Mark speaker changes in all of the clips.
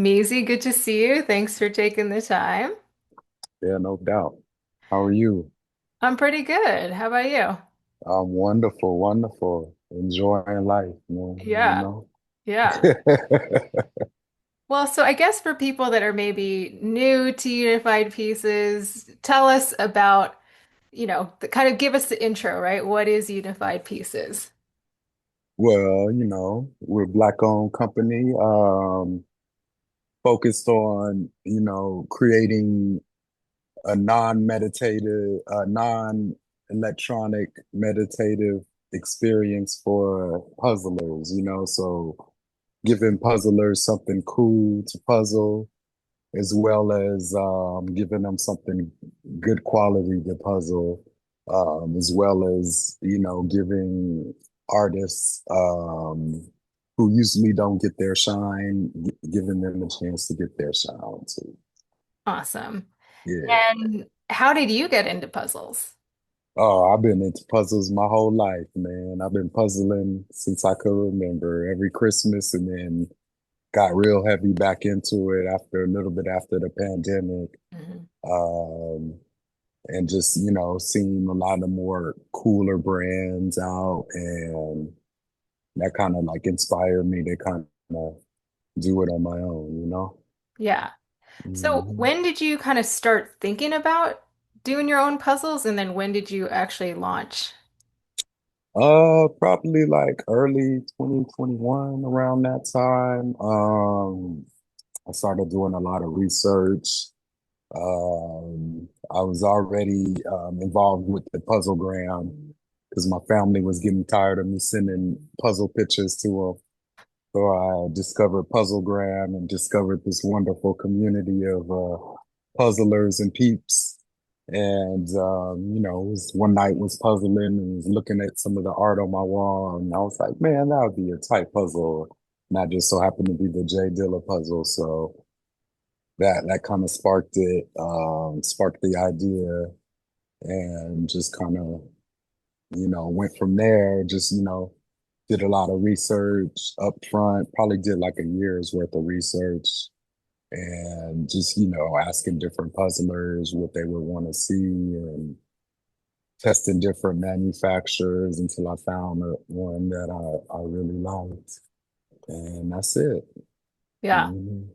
Speaker 1: Meezy, good to see you. Thanks for taking the time.
Speaker 2: Yeah, no doubt. How are you?
Speaker 1: I'm pretty good. How about you?
Speaker 2: I'm wonderful, wonderful. Enjoying life,
Speaker 1: Yeah, yeah.
Speaker 2: know.
Speaker 1: Well, so I guess for people that are maybe new to Unified Pieces, tell us about, kind of give us the intro, right? What is Unified Pieces?
Speaker 2: Well, we're a black-owned company, focused on, creating a non-electronic meditative experience for puzzlers, so giving puzzlers something cool to puzzle as well as giving them something good quality to puzzle, as well as, giving artists who usually don't get their shine, giving them a chance to get their shine too.
Speaker 1: Awesome.
Speaker 2: Yeah.
Speaker 1: And how did you get into puzzles?
Speaker 2: Oh, I've been into puzzles my whole life, man. I've been puzzling since I could remember every Christmas and then got real heavy back into it after a little bit after the pandemic.
Speaker 1: Mhm.
Speaker 2: Um, and just seeing a lot of more cooler brands out, and that kind of like inspired me to kind of do it on my own.
Speaker 1: Yeah. So
Speaker 2: Hmm.
Speaker 1: when did you kind of start thinking about doing your own puzzles, and then when did you actually launch?
Speaker 2: Probably like early 2021 around that time. I started doing a lot of research. I was already involved with the Puzzlegram because my family was getting tired of me sending puzzle pictures to them. So I discovered Puzzlegram and discovered this wonderful community of puzzlers and peeps. And was one night was puzzling and was looking at some of the art on my wall, and I was like, man, that would be a tight puzzle. And that just so happened to be the Jay Dilla puzzle. So that kind of sparked it, sparked the idea, and just kind of went from there. Just did a lot of research up front. Probably did like a year's worth of research, and just asking different puzzlers what they would want to see and testing different manufacturers until I found one that I really liked, and that's it.
Speaker 1: Yeah.
Speaker 2: Mhm.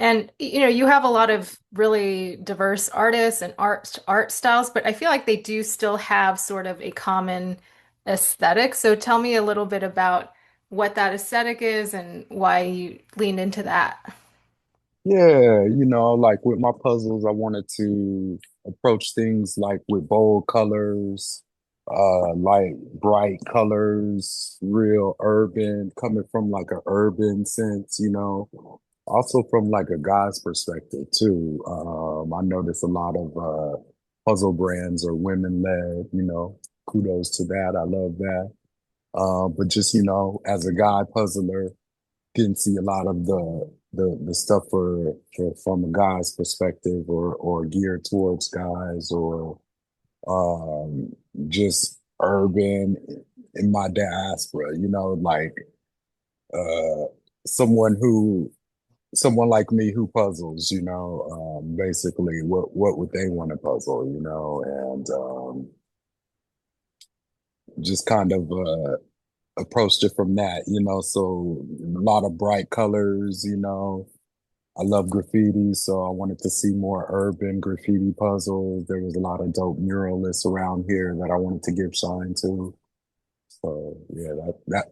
Speaker 1: And you have a lot of really diverse artists and art styles, but I feel like they do still have sort of a common aesthetic. So tell me a little bit about what that aesthetic is and why you leaned into that.
Speaker 2: Yeah, like with my puzzles, I wanted to approach things like with bold colors, like bright colors, real urban, coming from like a urban sense. Also from like a guy's perspective too. I notice a lot of puzzle brands are women led. Kudos to that. I love that. But just, as a guy puzzler, didn't see a lot of the stuff for from a guy's perspective or geared towards guys or um just urban in my diaspora, like uh someone who someone like me who puzzles, basically what would they want to puzzle, and just kind of approached it from that, so a lot of bright colors. I love graffiti, so I wanted to see more urban graffiti puzzles. There was a lot of dope muralists around here that I wanted to give shine to. So yeah,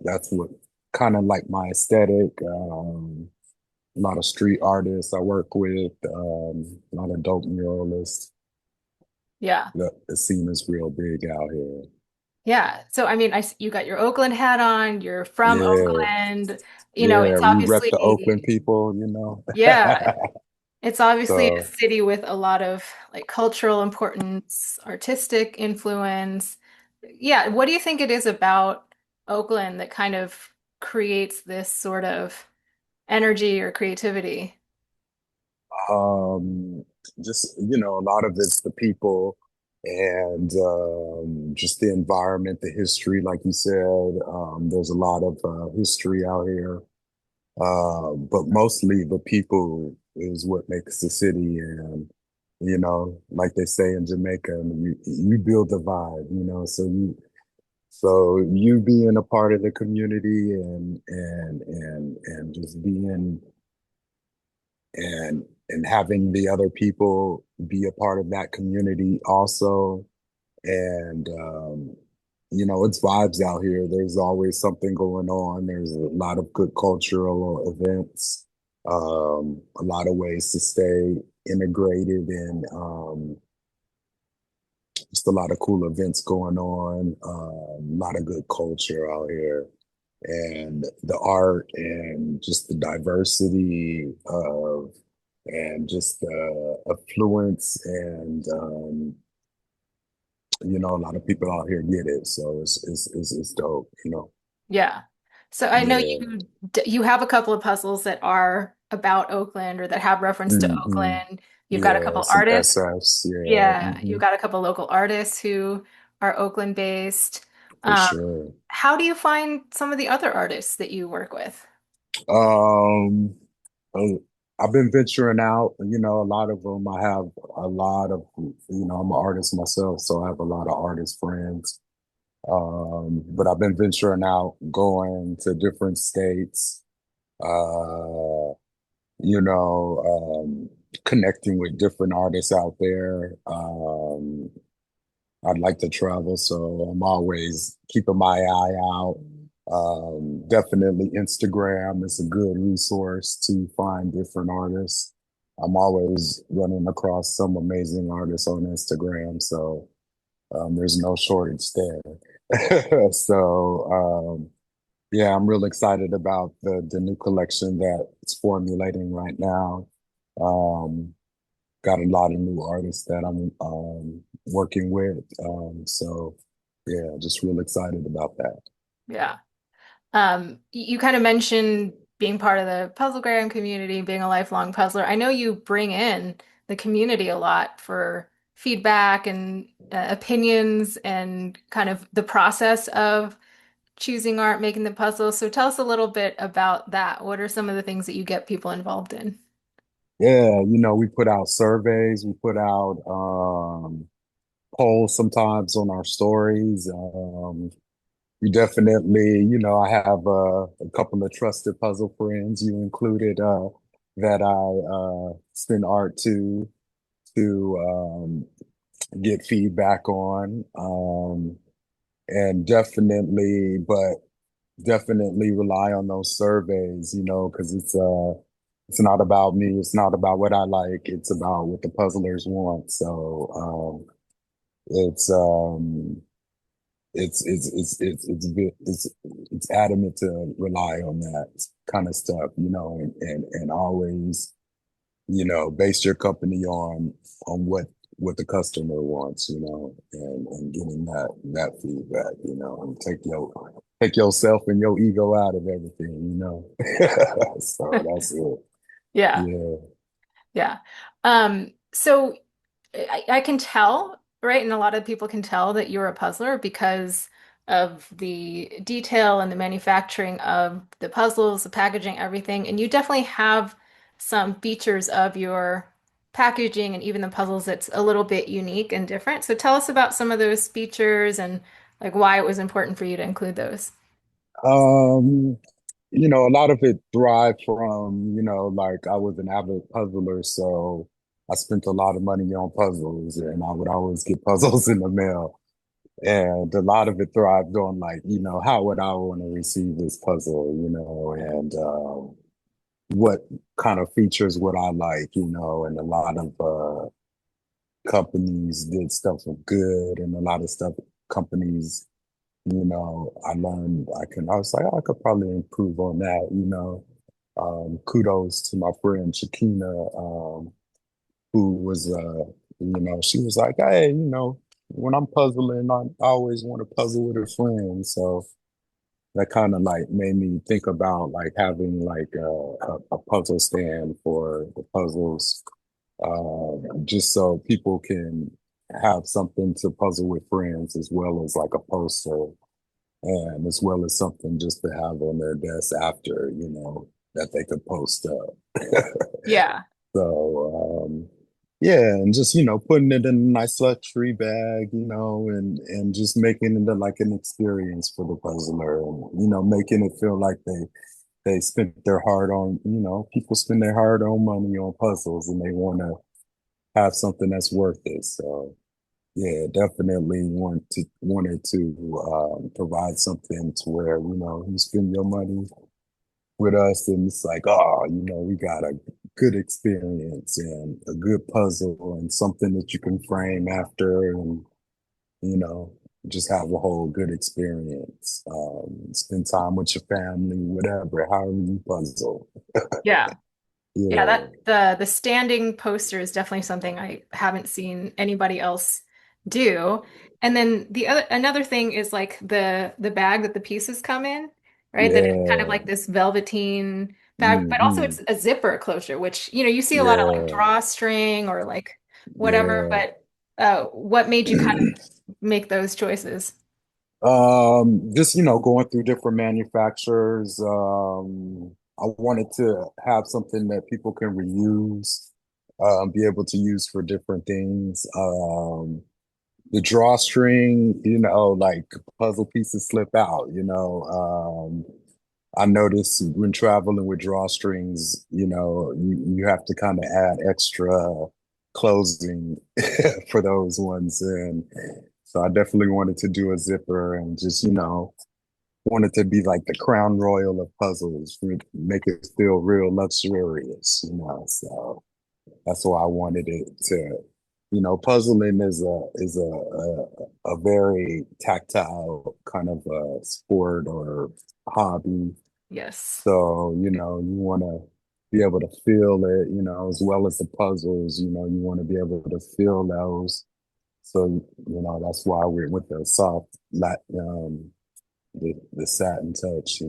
Speaker 2: that's what kind of like my aesthetic. A lot of street artists I work with, a lot of dope muralists.
Speaker 1: Yeah.
Speaker 2: The scene is real big out here.
Speaker 1: Yeah. So I mean, you got your Oakland hat on, you're from
Speaker 2: Yeah,
Speaker 1: Oakland.
Speaker 2: yeah,
Speaker 1: It's
Speaker 2: we rep the Oakland
Speaker 1: obviously,
Speaker 2: people.
Speaker 1: yeah, it's obviously a
Speaker 2: So
Speaker 1: city with a lot of like cultural importance, artistic influence. Yeah, what do you think it is about Oakland that kind of creates this sort of energy or creativity?
Speaker 2: Um, just, a lot of it's the people and just the environment, the history, like you said. There's a lot of history out here. But mostly the people is what makes the city. And, like they say in Jamaica, you build the vibe, so you being a part of the community and just being and having the other people be a part of that community also. And it's vibes out here. There's always something going on. There's a lot of good cultural events, a lot of ways to stay integrated, and just a lot of cool events going on. A lot of good culture out here, and the art and just the diversity of and just the affluence and a lot of people out here get it, so it's dope,
Speaker 1: Yeah. So I know
Speaker 2: Yeah.
Speaker 1: you have a couple of puzzles that are about Oakland or that have reference to
Speaker 2: Hmm.
Speaker 1: Oakland. You've got a
Speaker 2: Yeah,
Speaker 1: couple
Speaker 2: some
Speaker 1: artists.
Speaker 2: SFs, yeah.
Speaker 1: Yeah, you've got a couple local artists who are Oakland based.
Speaker 2: For
Speaker 1: Um,
Speaker 2: sure.
Speaker 1: how do you find some of the other artists that you work with?
Speaker 2: Um, uh, I've been venturing out, a lot of them. I have a lot of, I'm an artist myself, so I have a lot of artist friends. But I've been venturing out, going to different states, uh, you know, connecting with different artists out there. I'd like to travel, so I'm always keeping my eye out. Definitely Instagram is a good resource to find different artists. I'm always running across some amazing artists on Instagram, so there's no shortage there. So yeah, I'm real excited about the new collection that it's formulating right now. Um, got a lot of new artists that I'm working with. So yeah, just real excited about that.
Speaker 1: Yeah. You kind of mentioned being part of the Puzzlegram community, being a lifelong puzzler. I know you bring in the community a lot for feedback and opinions and kind of the process of choosing art, making the puzzles. So tell us a little bit about that. What are some of the things that you get people involved in?
Speaker 2: Yeah, we put out surveys, we put out polls sometimes on our stories. We definitely, I have a couple of trusted puzzle friends, you included, that I send art to get feedback on. And definitely rely on those surveys, because it's not about me, it's not about what I like, it's about what the puzzlers want. So it's it's adamant to rely on that kind of stuff, and always, base your company on what the customer wants, and getting that feedback, and take yourself and your ego out of everything, So that's it.
Speaker 1: Yeah.
Speaker 2: Yeah.
Speaker 1: Yeah. So I can tell, right? And a lot of people can tell that you're a puzzler because of the detail and the manufacturing of the puzzles, the packaging, everything. And you definitely have some features of your packaging and even the puzzles that's a little bit unique and different. So tell us about some of those features and like why it was important for you to include those.
Speaker 2: Um, a lot of it derived from, like I was an avid puzzler, so I spent a lot of money on puzzles and I would always get puzzles in the mail. And a lot of it thrived on like, how would I want to receive this puzzle, and what kind of features would I like, and a lot of companies did stuff for good and a lot of stuff companies, I learned I was like, "Oh, I could probably improve on that, kudos to my friend Shakina, who was she was like, hey, when I'm puzzling, I always want to puzzle with a friend. So that kind of like made me think about like having like a puzzle stand for the puzzles, just so people can have something to puzzle with friends as well as like a poster and as well as something just to have on their desk after, that they could post up.
Speaker 1: Yeah.
Speaker 2: So yeah, and just putting it in a nice luxury bag, and just making it like an experience for the puzzler, and making it feel like they spent their hard on, people spend their hard on money on puzzles, and they want to have something that's worth it. So yeah, definitely wanted to provide something to where you spend your money with us, and it's like, oh, we got a good experience and a good puzzle and something that you can frame after, and you know just have a whole good experience. Spend time with your family, whatever, however you puzzle.
Speaker 1: Yeah. Yeah,
Speaker 2: Yeah,
Speaker 1: that the standing poster is definitely something I haven't seen anybody else do. And then the other another thing is like the bag that the pieces come in, right? That it's kind of
Speaker 2: yeah,
Speaker 1: like this velveteen fabric, but also
Speaker 2: hmm,
Speaker 1: it's a zipper closure, which you see a lot of like
Speaker 2: yeah,
Speaker 1: drawstring or like whatever,
Speaker 2: yeah.
Speaker 1: but what made you kind of make those choices?
Speaker 2: Just going through different manufacturers. I wanted to have something that people can reuse, be able to use for different things. The drawstring, like puzzle pieces slip out. I notice when traveling with drawstrings, you have to kind of add extra closing for those ones. And so I definitely wanted to do a zipper and just, wanted to be like the crown royal of puzzles, make it feel real luxurious. So that's why I wanted it to, puzzling is a very tactile kind of sport or hobby.
Speaker 1: Yes.
Speaker 2: So, you want to be able to feel it, as well as the puzzles, you want to be able to feel those. So, that's why we're with the the satin touch,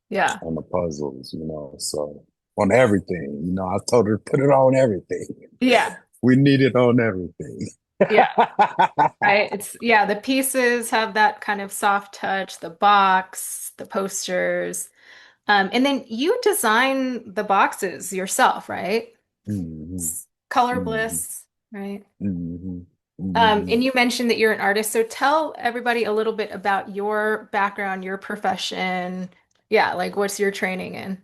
Speaker 1: Yeah.
Speaker 2: on the puzzles, so on everything, I told her to put it on everything.
Speaker 1: Yeah.
Speaker 2: We need it on everything.
Speaker 1: Yeah. Right. It's yeah, the pieces have that kind of soft touch, the box, the posters. And then you design the boxes yourself, right?
Speaker 2: Hmm,
Speaker 1: Color
Speaker 2: hmm,
Speaker 1: Bliss, right?
Speaker 2: hmm, hmm.
Speaker 1: And you mentioned that you're an artist, so tell everybody a little bit about your background, your profession. Yeah, like what's your training in?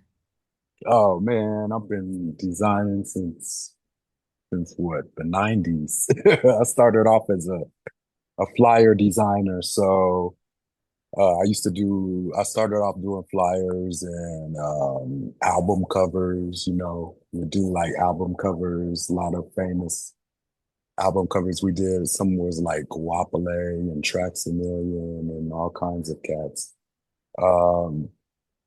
Speaker 2: Oh man, I've been designing since what, the 90s. I started off as a flyer designer. So I started off doing flyers and album covers, we do like album covers, a lot of famous album covers we did. Some was like Wapale and Tracks a Million and all kinds of cats. Um,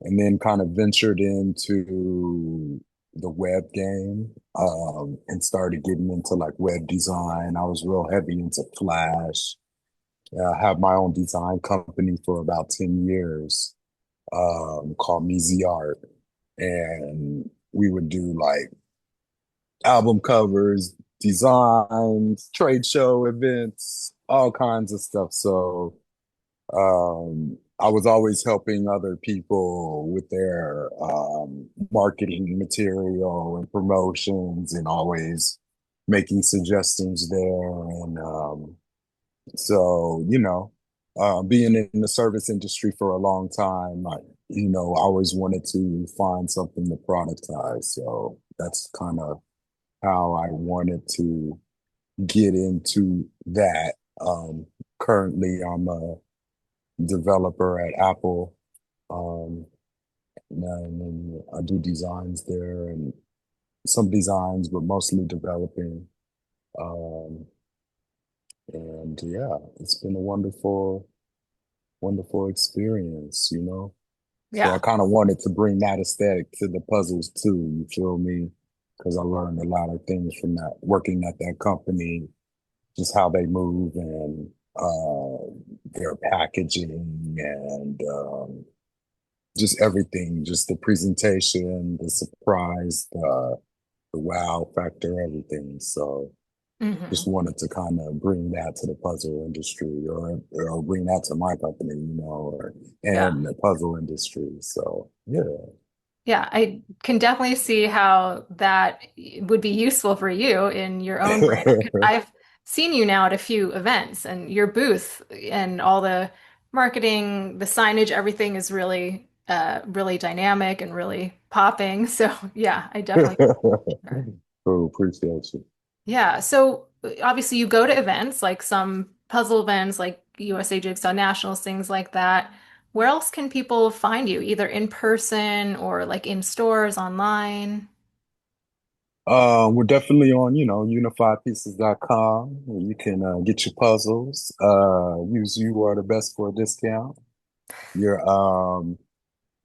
Speaker 2: and then kind of ventured into the web game, and started getting into like web design. I was real heavy into Flash. I had my own design company for about 10 years, called Meezy Art. And we would do like album covers, designs, trade show events, all kinds of stuff. So I was always helping other people with their marketing material and promotions, and always making suggestions there. And so, being in the service industry for a long time, I always wanted to find something to productize. So that's kind of how I wanted to get into that. Currently, I'm a developer at Apple, um, and I do designs there and some designs, but mostly developing. Um, and yeah, it's been a wonderful experience. So I
Speaker 1: Yeah.
Speaker 2: kind of wanted to bring that aesthetic to the puzzles too, you feel me? Because I learned a lot of things from that, working at that company, just how they move and their packaging and just everything, just the presentation, the surprise, the wow factor, everything. So just
Speaker 1: Hmm.
Speaker 2: wanted to kind of bring that to the puzzle industry, or bring that to my company,
Speaker 1: Yeah.
Speaker 2: and the puzzle industry. So yeah.
Speaker 1: Yeah, I can definitely see how that would be useful for you in your own brand. 'Cause I've seen you now at a few events and your booth and all the marketing, the signage, everything is really really dynamic and really popping. So yeah, I definitely
Speaker 2: Oh, appreciate you.
Speaker 1: yeah. So obviously you go to events like some puzzle events like USA Jigsaw Nationals, things like that. Where else can people find you? Either in person or like in stores, online?
Speaker 2: We're definitely on, unifiedpieces.com, where you can get your puzzles. Use You Are the Best for a discount. Your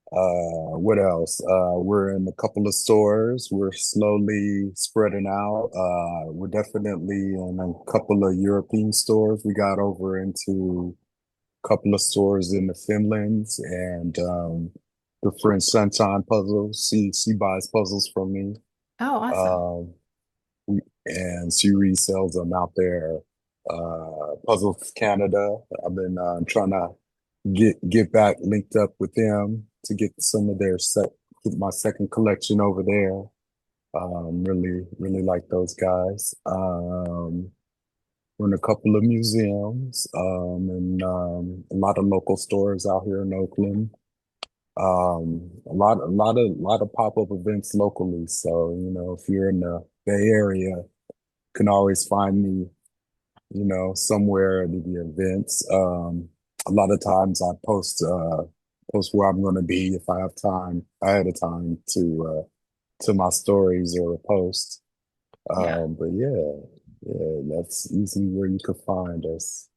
Speaker 2: what else? We're in a couple of stores. We're slowly spreading out. We're definitely in a couple of European stores. We got over into a couple of stores in the Finlands and the French Sunshine puzzles. She buys puzzles from me.
Speaker 1: Oh, awesome.
Speaker 2: Um, and she resells them out there. Puzzles Canada. I've been trying to get back linked up with them to get some of their get my second collection over there. Really like those guys. We're in a couple of museums, and a lot of local stores out here in Oakland. A lot of pop-up events locally. So, if you're in the Bay Area, you can always find me, somewhere at the events. A lot of times I post where I'm going to be if I have time ahead of time to my stories or a post.
Speaker 1: Yeah.
Speaker 2: But yeah, that's easily where you could find us.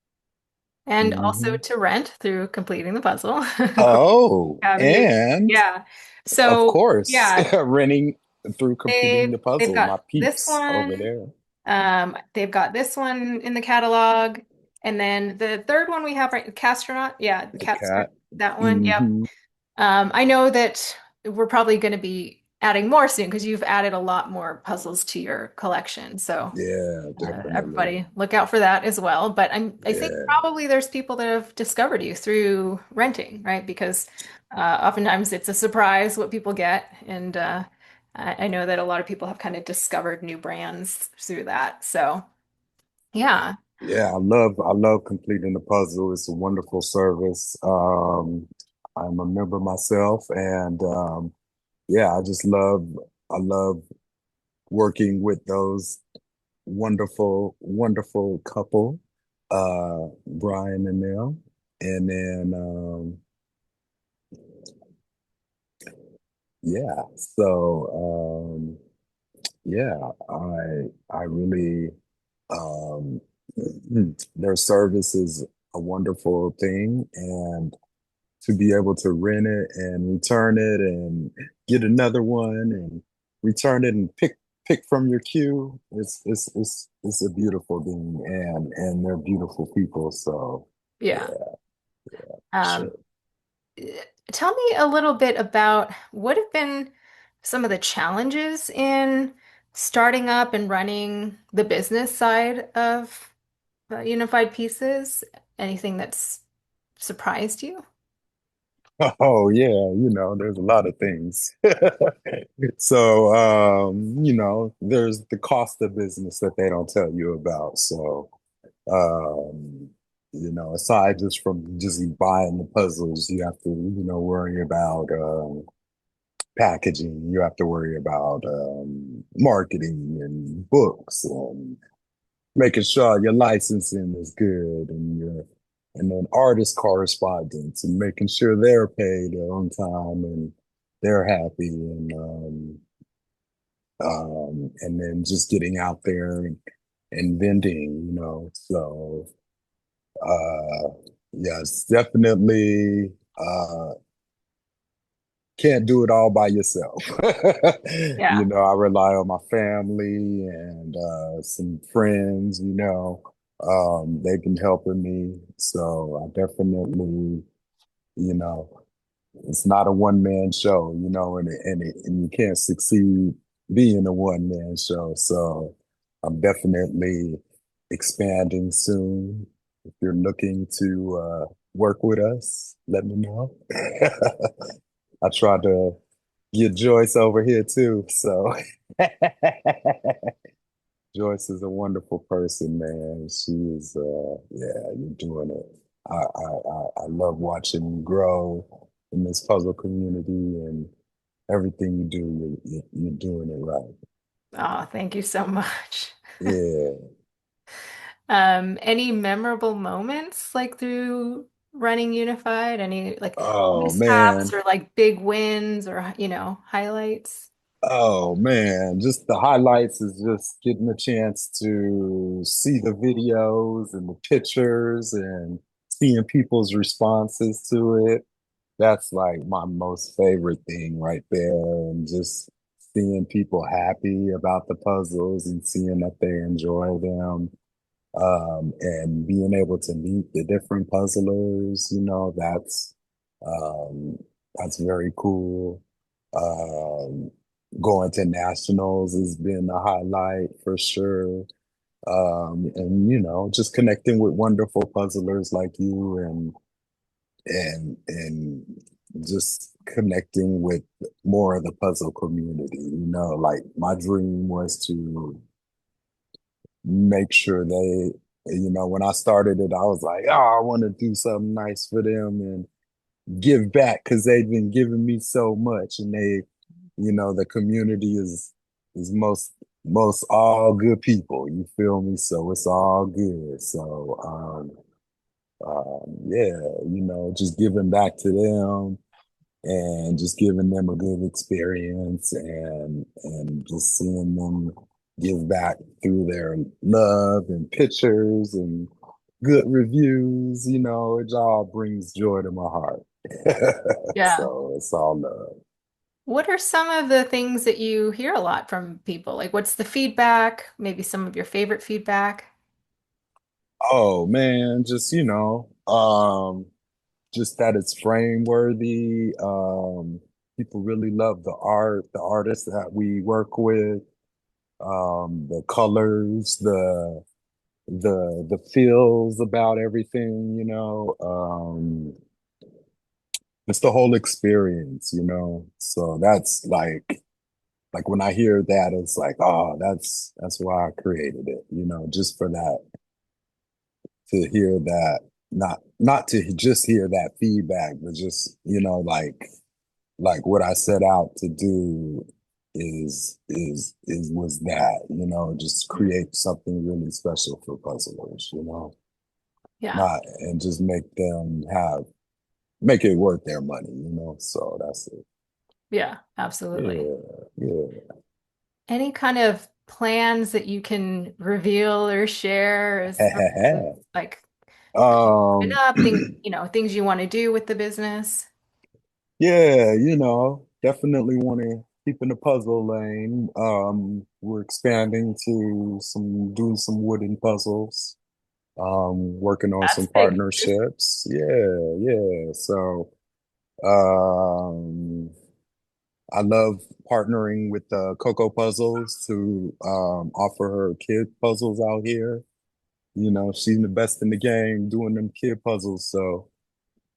Speaker 1: And also
Speaker 2: Hmm.
Speaker 1: to rent through completing the puzzle.
Speaker 2: Oh,
Speaker 1: Have you?
Speaker 2: and
Speaker 1: Yeah.
Speaker 2: of
Speaker 1: So
Speaker 2: course,
Speaker 1: yeah,
Speaker 2: renting through completing the
Speaker 1: they've
Speaker 2: puzzle. My
Speaker 1: got this
Speaker 2: peeps over
Speaker 1: one.
Speaker 2: there,
Speaker 1: They've got this one in the catalog. And then the third one we have right, Castronaut. Yeah,
Speaker 2: the
Speaker 1: Castronaut,
Speaker 2: cat.
Speaker 1: that one. Yep.
Speaker 2: Hmm.
Speaker 1: I know that we're probably going to be adding more soon because you've added a lot more puzzles to your collection. So
Speaker 2: Yeah, definitely.
Speaker 1: everybody look out for that as well. But I think
Speaker 2: Yeah.
Speaker 1: probably there's people that have discovered you through renting, right? Because oftentimes it's a surprise what people get. And I know that a lot of people have kind of discovered new brands through that. So yeah.
Speaker 2: Yeah, I love completing the puzzle. It's a wonderful service. I'm a member myself, and yeah, I love working with those wonderful couple, Brian and them. And then yeah, so yeah, I really um their service is a wonderful thing, and to be able to rent it and return it and get another one and return it and pick from your queue, it's a beautiful thing, and they're beautiful people. So
Speaker 1: Yeah.
Speaker 2: yeah,
Speaker 1: Um,
Speaker 2: sure.
Speaker 1: Tell me a little bit about what have been some of the challenges in starting up and running the business side of Unified Pieces? Anything that's surprised you?
Speaker 2: Oh yeah, there's a lot of things. So there's the cost of business that they don't tell you about. So Um, aside just from just buying the puzzles, you have to, worry about packaging. You have to worry about marketing and books and making sure your licensing is good and then artist correspondence and making sure they're paid on time and they're happy and then just getting out there and vending, so. Uh, yes, definitely. Can't do it all by yourself.
Speaker 1: Yeah.
Speaker 2: I rely on my family and some friends, they've been helping me. So I definitely, you know, it's not a one-man show, and you can't succeed being a one-man show. So I'm definitely expanding soon. If you're looking to work with us, let me know. I try to. get Joyce over here too. So Joyce is a wonderful person, man. She is, yeah, you're doing it. I love watching you grow in this puzzle community, and everything you do, you're doing it right.
Speaker 1: Oh, thank you so much.
Speaker 2: Yeah.
Speaker 1: Any memorable moments like through running Unified? Any like
Speaker 2: Oh
Speaker 1: mishaps
Speaker 2: man.
Speaker 1: or like big wins or, highlights?
Speaker 2: Oh man. Just the highlights is just getting a chance to see the videos and the pictures and seeing people's responses to it. That's like my most favorite thing right there. And just seeing people happy about the puzzles and seeing that they enjoy them. And being able to meet the different puzzlers, um, that's very cool. Um, Going to nationals has been a highlight for sure. And just connecting with wonderful puzzlers like you and just connecting with more of the puzzle community. Like my dream was to make sure when I started it, I was like, oh, I want to do something nice for them and give back because they've been giving me so much. And the community is most all good people. You feel me? So it's all good. So yeah, just giving back to them and just giving them a good experience and just seeing them give back through their love and pictures and good reviews, it all brings joy to my heart.
Speaker 1: Yeah.
Speaker 2: So it's all love.
Speaker 1: What are some of the things that you hear a lot from people? Like, what's the feedback? Maybe some of your favorite feedback?
Speaker 2: Oh man, just that it's frame worthy. People really love the art, the artists that we work with, the colors, the feels about everything, it's the whole experience, so that's like when I hear that, it's like, oh, that's why I created it, just for that, to hear that, not to just hear that feedback, but just like what I set out to do is was that, just
Speaker 1: Mm.
Speaker 2: create something really special for puzzlers,
Speaker 1: Yeah.
Speaker 2: not and just make it worth their money, So that's it.
Speaker 1: Yeah, absolutely.
Speaker 2: Yeah, yeah.
Speaker 1: Any kind of plans that you can reveal or share as far as like coming
Speaker 2: Um,
Speaker 1: up, things you want to do with the business?
Speaker 2: yeah, definitely want to keep in the puzzle lane. We're expanding to doing some wooden puzzles. Working on
Speaker 1: That's
Speaker 2: some
Speaker 1: big.
Speaker 2: partnerships. Yeah, yeah. So, um, I love partnering with Coco Puzzles to offer her kid puzzles out here. She's the best in the game doing them kid puzzles. So,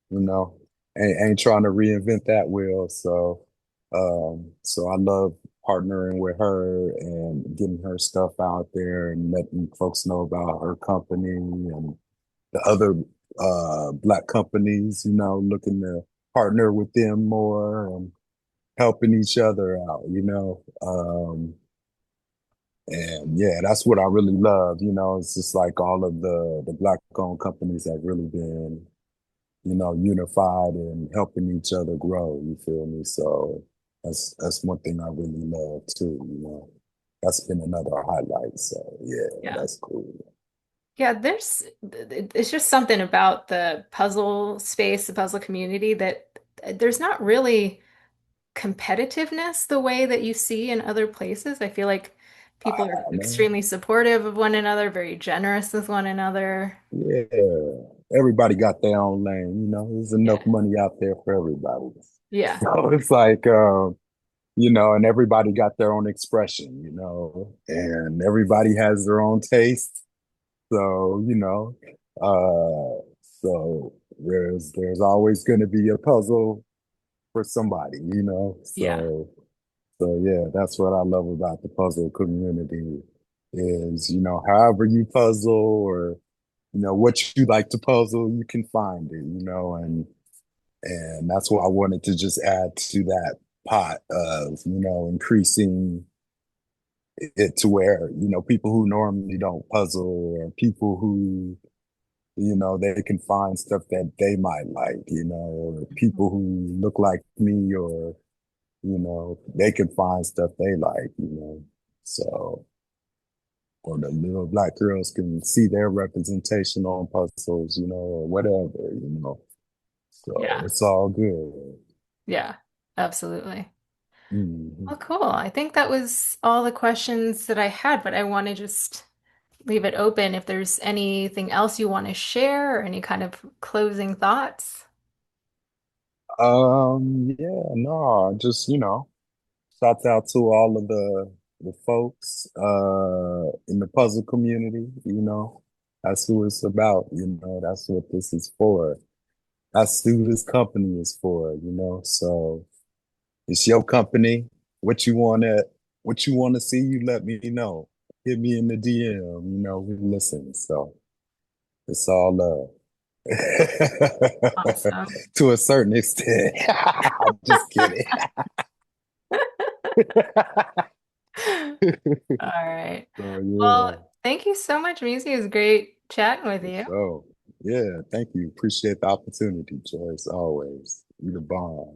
Speaker 2: you know, ain't trying to reinvent that wheel. So I love partnering with her and getting her stuff out there and letting folks know about her company and the other black companies, looking to partner with them more and helping each other out, and yeah, that's what I really love. It's just like all of the black owned companies have really been, unified and helping each other grow. You feel me? So that's one thing I really love too. That's been another highlight. So yeah,
Speaker 1: Yeah.
Speaker 2: that's cool.
Speaker 1: Yeah, it's just something about the puzzle space, the puzzle community that there's not really competitiveness the way that you see in other places. I feel like people are
Speaker 2: Ah, man.
Speaker 1: extremely supportive of one another, very generous with one another.
Speaker 2: Yeah. Everybody got their own lane, there's enough
Speaker 1: Yeah.
Speaker 2: money out there for everybody.
Speaker 1: Yeah.
Speaker 2: So it's like, and everybody got their own expression, and everybody has their own taste. So, so there's always going to be a puzzle for somebody,
Speaker 1: Yeah.
Speaker 2: So yeah, that's what I love about the puzzle community is, however you puzzle or, what you like to puzzle, you can find it, and that's why I wanted to just add to that pot of, increasing it to where, people who normally don't puzzle or people who, they can find stuff that they might like, or people who look like me or, they can find stuff they like, So, or the little black girls can see their representation on puzzles, or whatever, So
Speaker 1: Yeah.
Speaker 2: it's all good.
Speaker 1: Yeah. Absolutely.
Speaker 2: Mhm.
Speaker 1: Well, cool. I think that was all the questions that I had, but I want to just leave it open if there's anything else you want to share or any kind of closing thoughts.
Speaker 2: Yeah, no, just, shouts out to all of the folks in the puzzle community, That's who it's about, That's what this is for. That's who this company is for, So it's your company. What you wanna what you wanna see, you let me know. Hit me in the DM, we listen. So it's all love.
Speaker 1: Awesome.
Speaker 2: To a certain extent. I'm just kidding.
Speaker 1: All right.
Speaker 2: So
Speaker 1: Well,
Speaker 2: yeah.
Speaker 1: thank you so much, Meezy. It was great chatting with you.
Speaker 2: So yeah, thank you. Appreciate the opportunity, Joyce. Always. You the bomb.